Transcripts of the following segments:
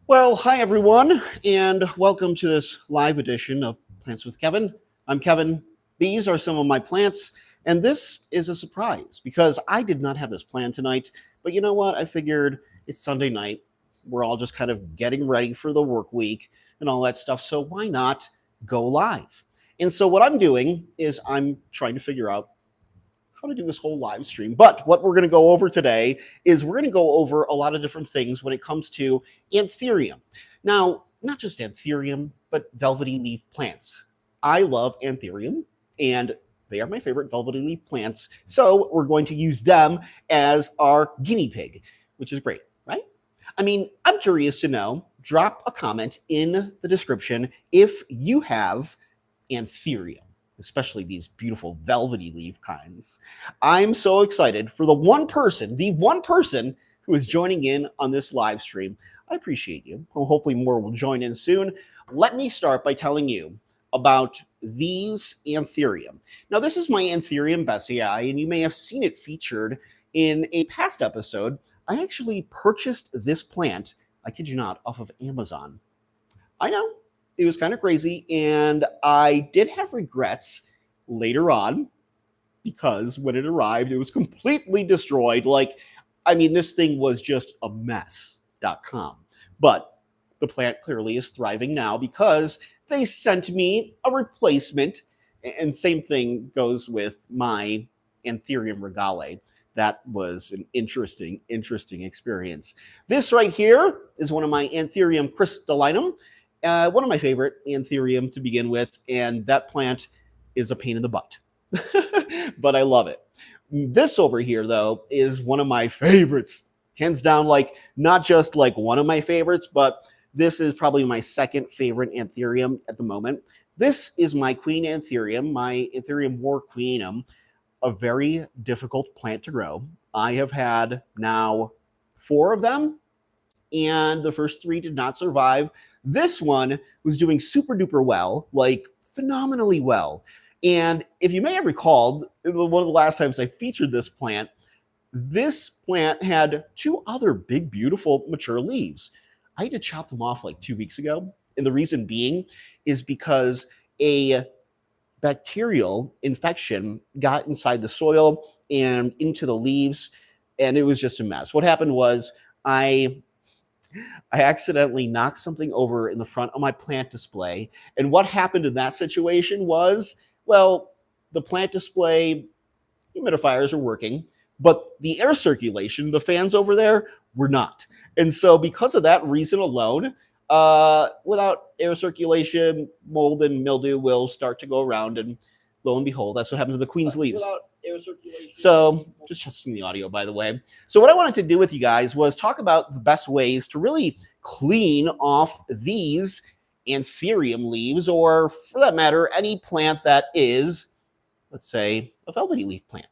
Well, hi everyone, and welcome to this live edition of Plants with Kevin. I'm Kevin. These are some of my plants, and this is a surprise because I did not have this plan tonight. But you know what? I figured it's Sunday night. We're all just kind of getting ready for the work week and all that stuff. So why not go live? And so what I'm doing is I'm trying to figure out how to do this whole live stream. But what we're going to go over today is we're going to go over a lot of different things when it comes to anthurium. Now, not just anthurium, but velvety-leaved plants. I love anthurium, and they are my favorite velvety-leaved plants. So we're going to use them as our guinea pig, which is great, right? I mean, I'm curious to know. Drop a comment in the description if you have anthurium, especially these beautiful velvety-leaved kinds. I'm so excited for the one person who is joining in on this live stream. I appreciate you. Well, hopefully more will join in soon. Let me start by telling you about these anthurium. Now, this is my anthurium Besseae, and you may have seen it featured in a past episode. I actually purchased this plant, I kid you not, off of Amazon. I know, it was kind of crazy, and I did have regrets later on because when it arrived, it was completely destroyed. This thing was just a mess.com. But the plant clearly is thriving now because they sent me a replacement, and same thing goes with my Anthurium regale. That was an interesting experience. This right here is one of my Anthurium Crystallinum. One of my favorite anthurium to begin with, and that plant is a pain in the butt, but I love it. This over here, though, is one of my favorites, hands down. Not just one of my favorites, but this is probably my second favorite anthurium at the moment. This is my queen anthurium, my Anthurium war queenum, a very difficult plant to grow. I have had now 4 of them, and the first 3 did not survive. This one was doing super duper well, phenomenally well. And if you may have recalled, one of the last times I featured this plant had 2 other big, beautiful, mature leaves. I had to chop them off 2 weeks ago. And the reason being is because a bacterial infection got inside the soil and into the leaves, and it was just a mess. What happened was I accidentally knocked something over in the front of my plant display. And what happened in that situation was, well, the plant display humidifiers are working, but the air circulation, the fans over there, were not. And so because of that reason alone, without air circulation, mold and mildew will start to go around, and lo and behold, that's what happened to the queen's leaves. So just testing the audio, by the way. So what I wanted to do with you guys was talk about the best ways to really clean off these anthurium leaves, or for that matter, any plant that is, let's say, a velvety leaf plant.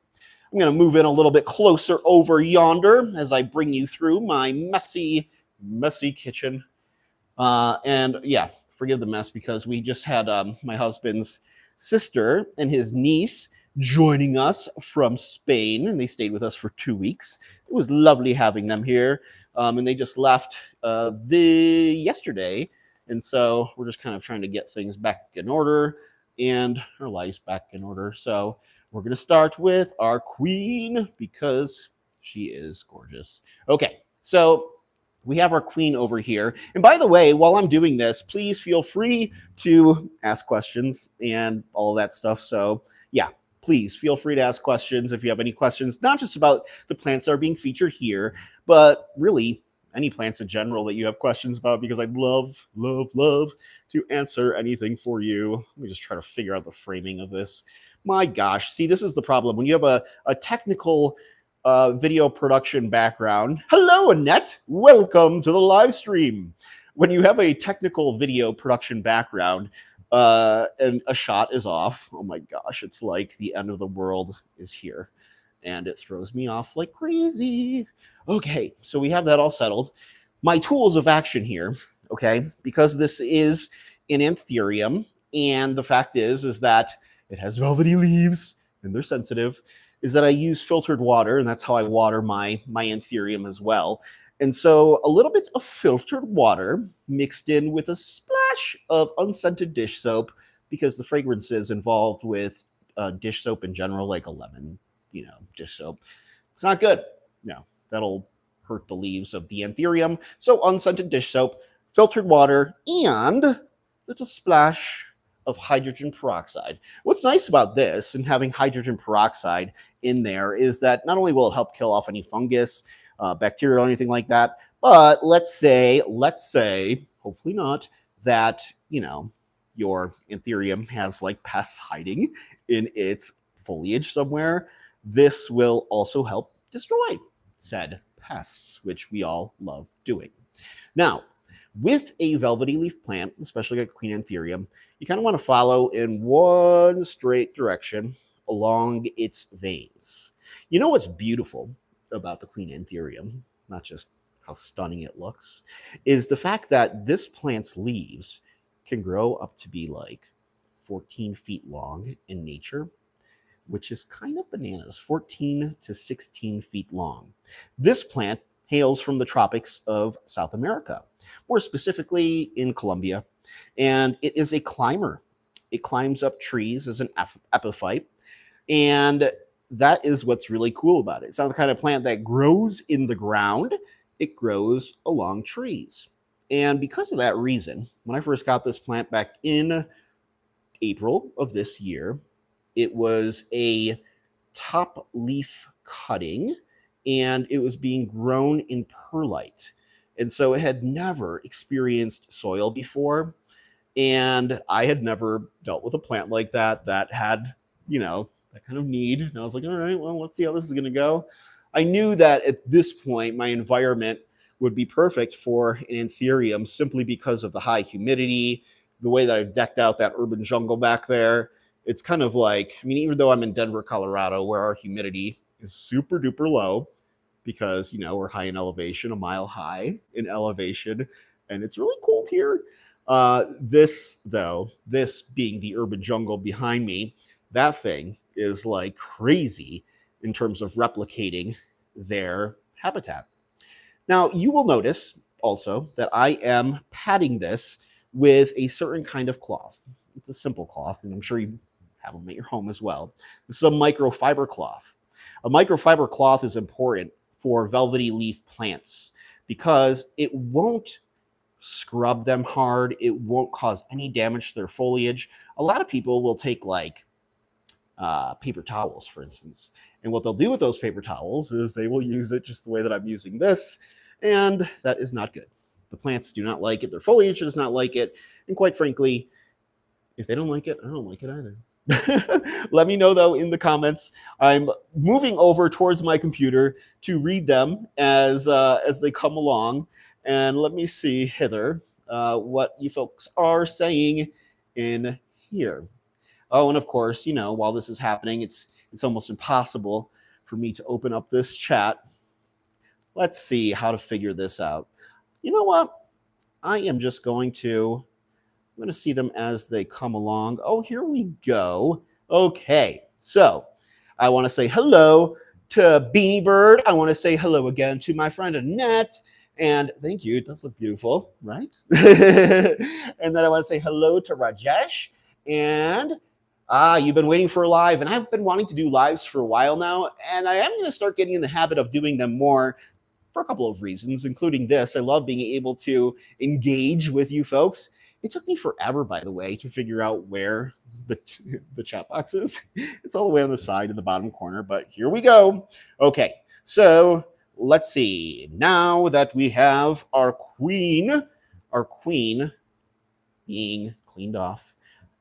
I'm going to move in a little bit closer over yonder as I bring you through my messy kitchen. And yeah, forgive the mess because we just had my husband's sister and his niece joining us from Spain, and they stayed with us for 2 weeks. It was lovely having them here, and they just left yesterday, and so we're just kind of trying to get things back in order and our lives back in order. So we're going to start with our queen because she is gorgeous. Okay, so we have our queen over here. And by the way, while I'm doing this, please feel free to ask questions and all of that stuff. So yeah, please feel free to ask questions if you have any questions, not just about the plants that are being featured here, but really any plants in general that you have questions about, because I'd love to answer anything for you. Let me just try to figure out the framing of this. My gosh, see, this is the problem. When you have a technical video production background. Hello, Annette. Welcome to the live stream. When you have a technical video production background, and a shot is off, oh my gosh, it's like the end of the world is here, and it throws me off like crazy. Okay, so we have that all settled. My tools of action here, okay, because this is an anthurium, and the fact is that it has velvety leaves, and they're sensitive, is that I use filtered water, and that's how I water my anthurium as well. And so a little bit of filtered water mixed in with a splash of unscented dish soap, because the fragrances involved with dish soap in general, like a lemon, dish soap, it's not good. No, that'll hurt the leaves of the anthurium. So unscented dish soap, filtered water, and a little splash of hydrogen peroxide. What's nice about this and having hydrogen peroxide in there is that not only will it help kill off any fungus, bacteria, or anything like that, but let's say, hopefully not, that your anthurium has like pests hiding in its foliage somewhere. This will also help destroy said pests, which we all love doing. Now, with a velvety leaf plant, especially like Queen Anthurium, you kind of want to follow in one straight direction along its veins. You know what's beautiful about the Queen Anthurium, not just how stunning it looks, is the fact that this plant's leaves can grow up to be like 14 feet long in nature, which is kind of bananas, 14 to 16 feet long. This plant hails from the tropics of South America, more specifically in Colombia, and it is a climber. It climbs up trees as an epiphyte, and that is what's really cool about it. It's not the kind of plant that grows in the ground. It grows along trees. And because of that reason, when I first got this plant back in April of this year, it was a top leaf cutting, and it was being grown in perlite. And so it had never experienced soil before. And I had never dealt with a plant like that had, that kind of need. And I was like, all right, well, let's see how this is going to go. I knew that at this point, my environment would be perfect for an anthurium simply because of the high humidity, the way that I've decked out that urban jungle back there. It's kind of like, even though I'm in Denver, Colorado, where our humidity is super duper low because, we're high in elevation, a mile high in elevation, and it's really cold here. This being the urban jungle behind me, that thing is like crazy in terms of replicating their habitat. Now, you will notice also that I am padding this with a certain kind of cloth. It's a simple cloth, and I'm sure you have them at your home as well. This is a microfiber cloth. A microfiber cloth is important for velvety leaf plants because it won't scrub them hard. It won't cause any damage to their foliage. A lot of people will take paper towels, for instance. And what they'll do with those paper towels is they will use it just the way that I'm using this, and that is not good. The plants do not like it. Their foliage does not like it. And quite frankly, if they don't like it, I don't like it either. Let me know, though, in the comments. I'm moving over towards my computer to read them as they come along. And let me see hither what you folks are saying in here. Oh, and of course, while this is happening, it's almost impossible for me to open up this chat. Let's see how to figure this out. You know what? I am just going to see them as they come along. Oh, here we go. Okay, so I want to say hello to Beanie Bird. I want to say hello again to my friend Annette. And thank you. It does look beautiful, right? And then I want to say hello to Rajesh. And you've been waiting for a live. And I've been wanting to do lives for a while now. And I am going to start getting in the habit of doing them more for a couple of reasons, including this. I love being able to engage with you folks. It took me forever, by the way, to figure out where the chat box is. It's all the way on the side in the bottom corner, but here we go. Okay, so let's see. Now that we have our queen being cleaned off,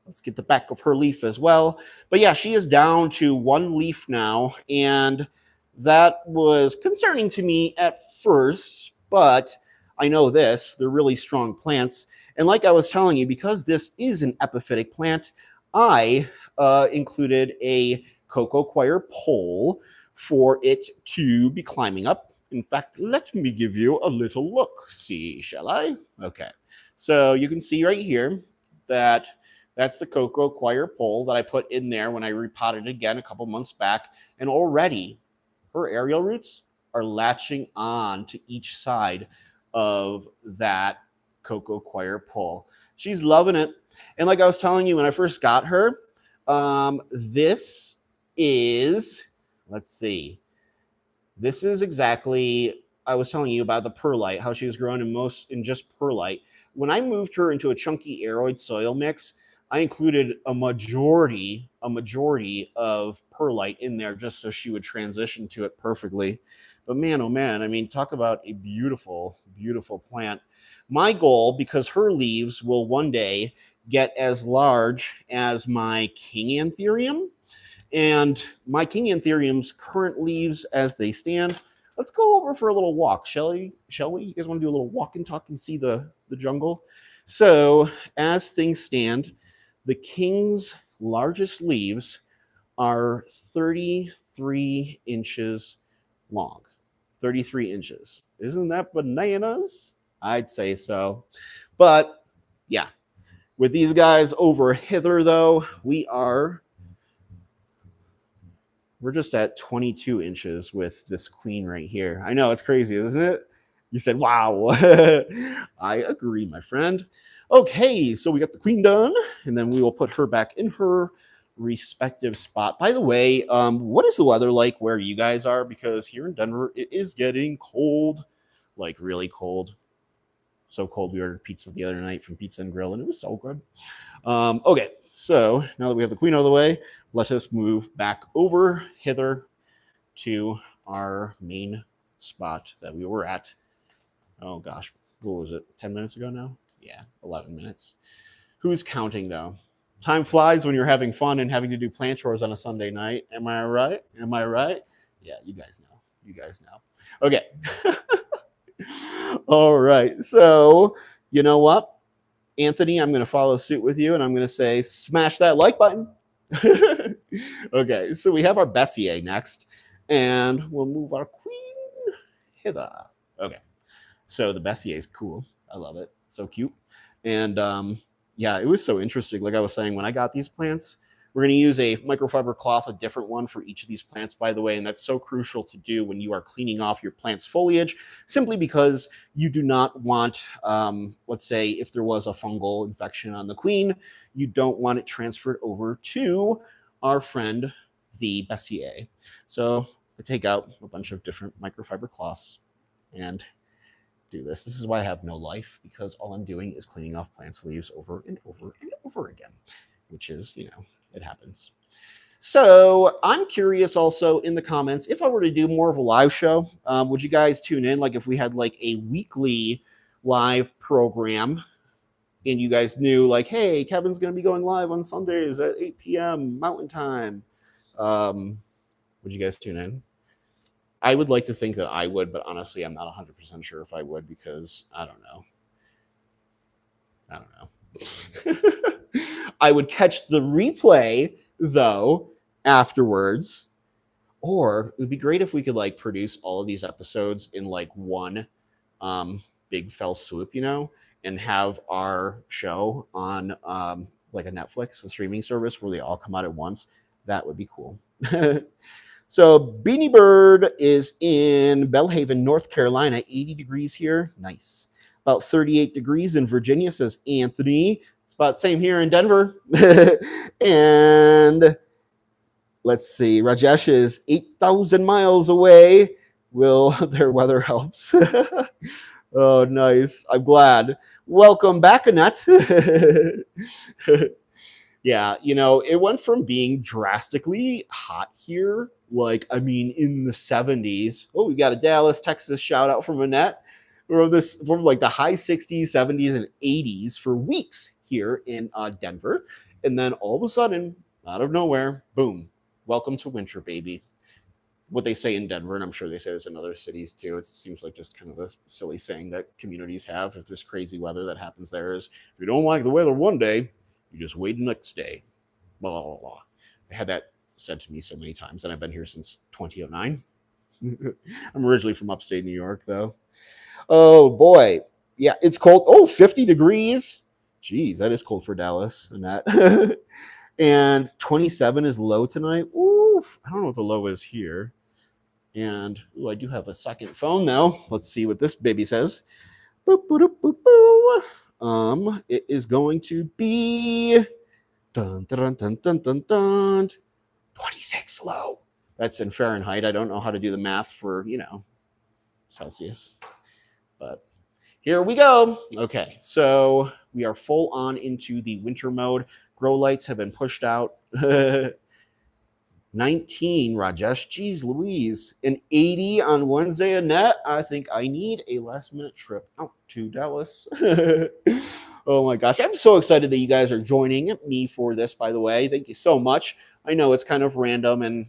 let's get the back of her leaf as well. But yeah, she is down to one leaf now, and that was concerning to me at first, but I know this, they're really strong plants. And like I was telling you, because this is an epiphytic plant, I included a cocoa coir pole for it to be climbing up. In fact, let me give you a little look. See, shall I? Okay. So you can see right here that that's the cocoa coir pole that I put in there when I repotted again a couple months back. And already her aerial roots are latching on to each side of that cocoa coir pole. She's loving it. And like I was telling you when I first got her, this is, let's see, this is exactly, I was telling you about the perlite, how she was growing in just perlite. When I moved her into a chunky aroid soil mix, I included a majority of perlite in there just so she would transition to it perfectly. But man, oh man, I mean, talk about a beautiful, beautiful plant. My goal, because her leaves will one day get as large as my king anthurium, and my king anthurium's current leaves as they stand. Let's go over for a little walk, shall we? You guys want to do a little walk and talk and see the jungle? So as things stand, the king's largest leaves are 33 inches long. 33 inches. Isn't that bananas? I'd say so. But yeah, with these guys over hither, though, we're just at 22 inches with this queen right here. I know, it's crazy, isn't it? You said, wow. I agree, my friend. Okay, so we got the queen done, and then we will put her back in her respective spot. By the way, what is the weather like where you guys are? Because here in Denver, it is getting cold, like really cold. So cold, we ordered pizza the other night from Pizza and Grill, and it was so good. Okay, so now that we have the queen out of the way, let us move back over hither to our main spot that we were at. Oh gosh, what was it? 10 minutes ago now? Yeah, 11 minutes. Who's counting though? Time flies when you're having fun and having to do plant chores on a Sunday night. Am I right? Am I right? Yeah, you guys know. You guys know. Okay. All right. So, you know what? Anthony, I'm going to follow suit with you and I'm going to say, smash that like button. Okay, so we have our Besseae next, and we'll move our queen hither. Okay, so the Besseae is cool. I love it. So cute. And yeah, it was so interesting. Like I was saying, when I got these plants, we're going to use a microfiber cloth, a different one for each of these plants, by the way, and that's so crucial to do when you are cleaning off your plant's foliage, simply because you do not want, let's say, if there was a fungal infection on the queen, you don't want it transferred over to our friend, the Besseae. So I take out a bunch of different microfiber cloths and do this. This is why I have no life, because all I'm doing is cleaning off plants' leaves over and over and over again, which is, you know, it happens. So I'm curious also in the comments, if I were to do more of a live show, would you guys tune in? Like if we had like a weekly live program and you guys knew like, hey, Kevin's going to be going live on Sundays at 8 p.m. Mountain Time. Would you guys tune in? I would like to think that I would, but honestly, I'm not 100% sure if I would, because I don't know. I would catch the replay, though, afterwards. Or it would be great if we could like produce all of these episodes in like one big fell swoop, you know, and have our show on like a Netflix, a streaming service where they all come out at once. That would be cool. So Beanie Bird is in Belhaven, North Carolina, 80 degrees here. Nice. About 38 degrees in Virginia, says Anthony. It's about the same here in Denver. And let's see, Rajesh is 8,000 miles away. Will their weather helps? Oh, nice. I'm glad. Welcome back, Annette. Yeah, you know, it went from being drastically hot here, like, I mean, in the 70s. Oh, we got a Dallas, Texas shout out from Annette. From like the high 60s, 70s, and 80s for weeks here in Denver. And then all of a sudden, out of nowhere, boom, welcome to winter, baby. What they say in Denver, and I'm sure they say this in other cities too, it seems like just kind of a silly saying that communities have if there's crazy weather that happens there is, if you don't like the weather one day, you just wait the next day. Blah, blah, blah. I had that said to me so many times, and I've been here since 2009. I'm originally from upstate New York, though. Oh, boy. Yeah, it's cold. Oh, 50 degrees. Jeez, that is cold for Dallas and that. And 27 is low tonight. Oof. I don't know what the low is here. And ooh, I do have a second phone now. Let's see what this baby says. Boop, boop, boop, boop, boop. It is going to be dun, dun, dun, dun, dun, dun, 26 low. That's in Fahrenheit. I don't know how to do the math for, Celsius. But here we go. Okay, so we are full on into the winter mode. Grow lights have been pushed out. 19, Rajesh. Jeez Louise. An 80 on Wednesday, Annette. I think I need a last minute trip out to Dallas. Oh my gosh. I'm so excited that you guys are joining me for this, by the way. Thank you so much. I know it's kind of random and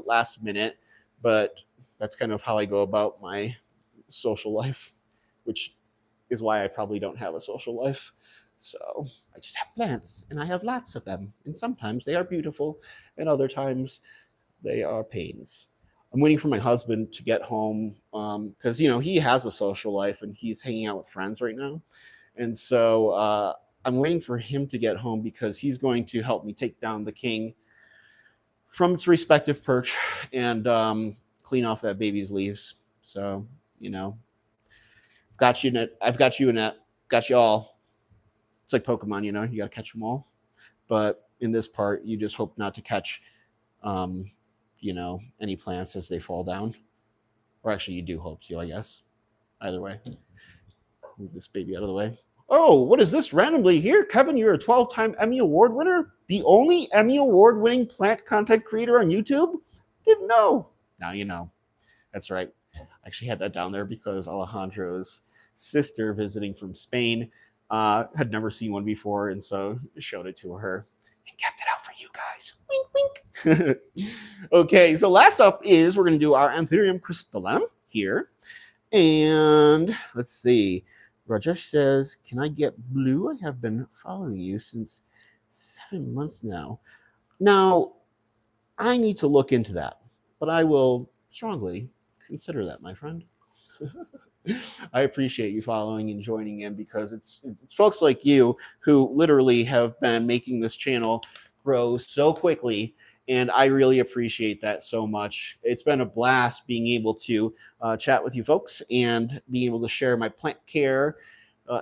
last minute, but that's kind of how I go about my social life, which is why I probably don't have a social life. So I just have plants and I have lots of them. And sometimes they are beautiful and other times they are pains. I'm waiting for my husband to get home because, he has a social life and he's hanging out with friends right now. And so I'm waiting for him to get home because he's going to help me take down the king from its respective perch and clean off that baby's leaves. So, got you, Annette. I've got you, Annette. Got you all. It's like Pokemon, you got to catch them all. But in this part, you just hope not to catch, any plants as they fall down. Or actually, you do hope to, I guess. Either way. Move this baby out of the way. Oh, what is this randomly here? Kevin, you're a 12-time Emmy Award winner? The only Emmy Award winning plant content creator on YouTube? Didn't know. Now you know. That's right. I actually had that down there because Alejandro's sister visiting from Spain had never seen one before, and so showed it to her and kept it out for you guys. Wink, wink. Okay, so last up is we're going to do our Anthurium Crystallinum here. And let's see. Rajesh says, can I get blue? I have been following you since 7 months now. Now, I need to look into that, but I will strongly consider that, my friend. I appreciate you following and joining in because it's folks like you who literally have been making this channel grow so quickly, and I really appreciate that so much. It's been a blast being able to chat with you folks and being able to share my plant care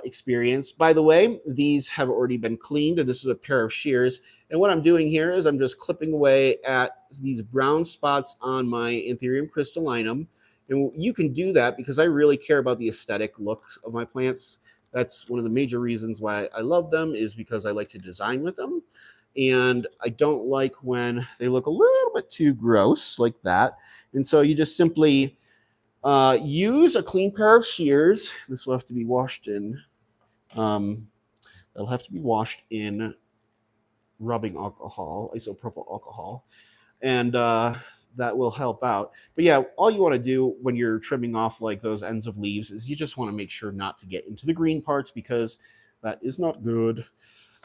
experience. By the way, these have already been cleaned, and this is a pair of shears. And what I'm doing here is I'm just clipping away at these brown spots on my Anthurium crystallinum. And you can do that because I really care about the aesthetic looks of my plants. That's one of the major reasons why I love them, is because I like to design with them. And I don't like when they look a little bit too gross like that. And so you just simply use a clean pair of shears. This will have to be washed in. It'll have to be washed in rubbing alcohol, isopropyl alcohol. And that will help out. But yeah, all you want to do when you're trimming off like those ends of leaves is you just want to make sure not to get into the green parts because that is not good.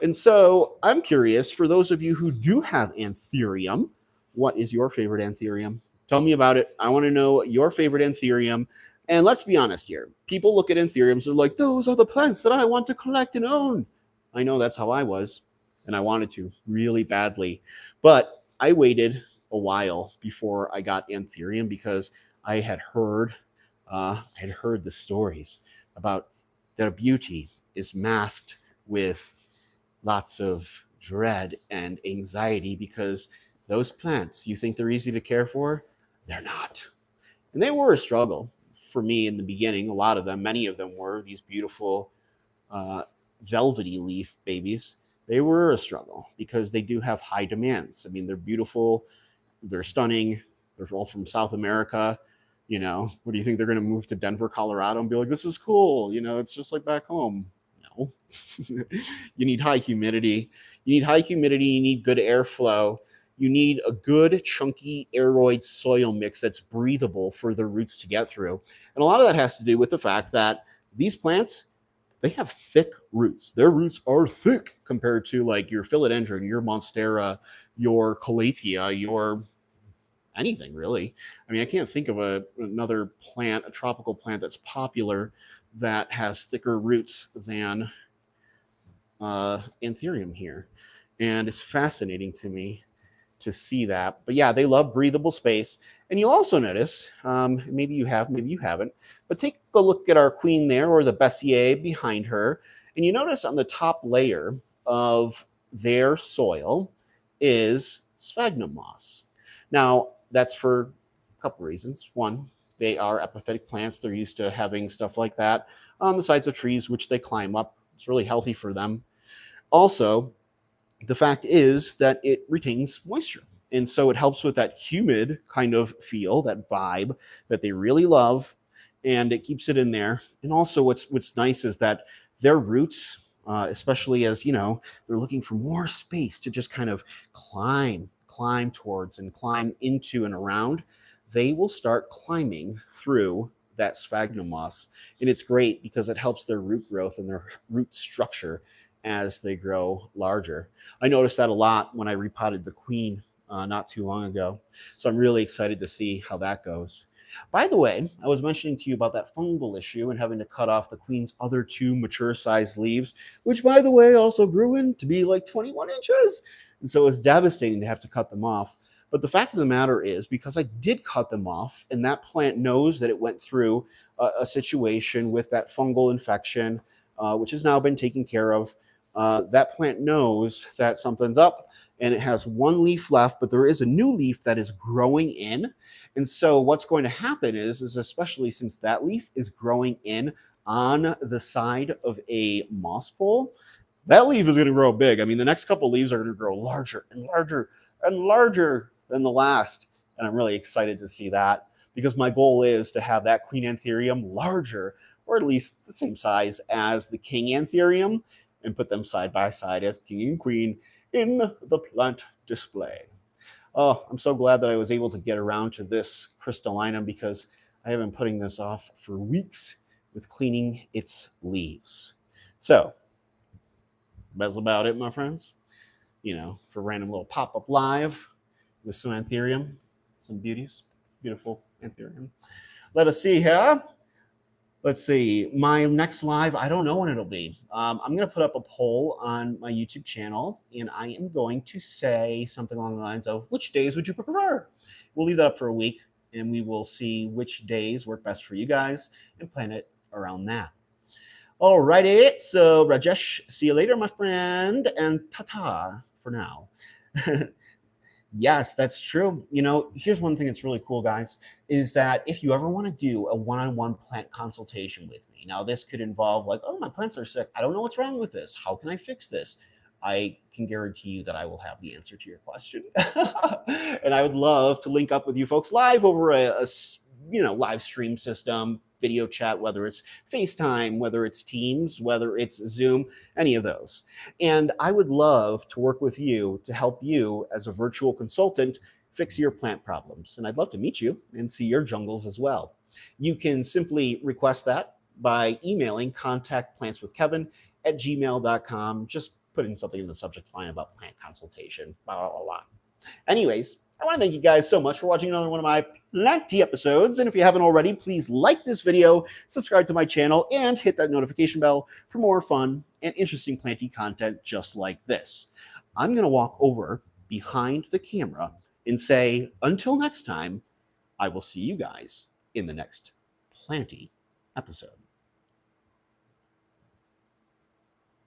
And so I'm curious, for those of you who do have Anthurium, what is your favorite Anthurium? Tell me about it. I want to know your favorite Anthurium. And let's be honest here. People look at Anthuriums, they're like, those are the plants that I want to collect and own. I know that's how I was, and I wanted to really badly. But I waited a while before I got Anthurium because I had heard the stories about their beauty is masked with lots of dread and anxiety because those plants, you think they're easy to care for? They're not. And they were a struggle for me in the beginning. A lot of them, many of them were these beautiful velvety-leaf babies. They were a struggle because they do have high demands. I mean, they're beautiful. They're stunning. They're all from South America. What do you think? They're going to move to Denver, Colorado and be like, this is cool. It's just like back home. No. You need high humidity. You need good airflow. You need a good, chunky, aeroid soil mix that's breathable for the roots to get through. And a lot of that has to do with the fact that these plants, they have thick roots. Their roots are thick compared to like your philodendron, your monstera, your calathea, your anything really. I mean, I can't think of another plant, a tropical plant that's popular that has thicker roots than Anthurium here. And it's fascinating to me. to see that. But yeah, they love breathable space. And you'll also notice, maybe you have, maybe you haven't, but take a look at our queen there, or the Besseae behind her, and you notice on the top layer of their soil is sphagnum moss. Now, that's for a couple reasons. One, they are epiphytic plants. They're used to having stuff like that on the sides of trees, which they climb up. It's really healthy for them. Also, the fact is that it retains moisture. And so it helps with that humid kind of feel, that vibe that they really love, and it keeps it in there. And also what's nice is that their roots, especially as, they're looking for more space to just kind of climb towards and climb into and around, they will start climbing through that sphagnum moss. And it's great because it helps their root growth and their root structure as they grow larger. I noticed that a lot when I repotted the queen not too long ago. So I'm really excited to see how that goes. By the way, I was mentioning to you about that fungal issue and having to cut off the queen's other 2 mature sized leaves, which by the way also grew in to be like 21 inches. And so it was devastating to have to cut them off. But the fact of the matter is, because I did cut them off, and that plant knows that it went through a situation with that fungal infection, which has now been taken care of, that plant knows that something's up, and it has 1 leaf left, but there is a new leaf that is growing in. And so what's going to happen is especially since that leaf is growing in on the side of a moss pole, that leaf is going to grow big. I mean, the next couple leaves are going to grow larger and larger and larger than the last. And I'm really excited to see that, because my goal is to have that queen anthurium larger, or at least the same size as the king anthurium, and put them side by side as king and queen in the plant display. Oh, I'm so glad that I was able to get around to this crystallinum, because I have been putting this off for weeks with cleaning its leaves. So that's about it, my friends. For random little pop-up live with some anthurium, some beauties, beautiful anthurium. Let us see here. Let's see, my next live, I don't know when it'll be. I'm going to put up a poll on my YouTube channel, and I am going to say something along the lines of, which days would you prefer? We'll leave that up for a week, and we will see which days work best for you guys and plan it around that. All righty, so Rajesh, see you later, my friend, and ta-ta for now. Yes, that's true. Here's one thing that's really cool, guys, is that if you ever want to do a one-on-one plant consultation with me, now this could involve like, oh, my plants are sick. I don't know what's wrong with this. How can I fix this? I can guarantee you that I will have the answer to your question. And I would love to link up with you folks live over a live stream system, video chat, whether it's FaceTime, whether it's Teams, whether it's Zoom, any of those. And I would love to work with you to help you as a virtual consultant fix your plant problems. And I'd love to meet you and see your jungles as well. You can simply request that by emailing contactplantswithkevin@gmail.com. Just putting something in the subject line about plant consultation, blah, blah, blah. Anyways, I want to thank you guys so much for watching another one of my Planty episodes. And if you haven't already, please like this video, subscribe to my channel, and hit that notification bell for more fun and interesting planty content just like this. I'm going to walk over behind the camera and say, until next time, I will see you guys in the next Planty episode.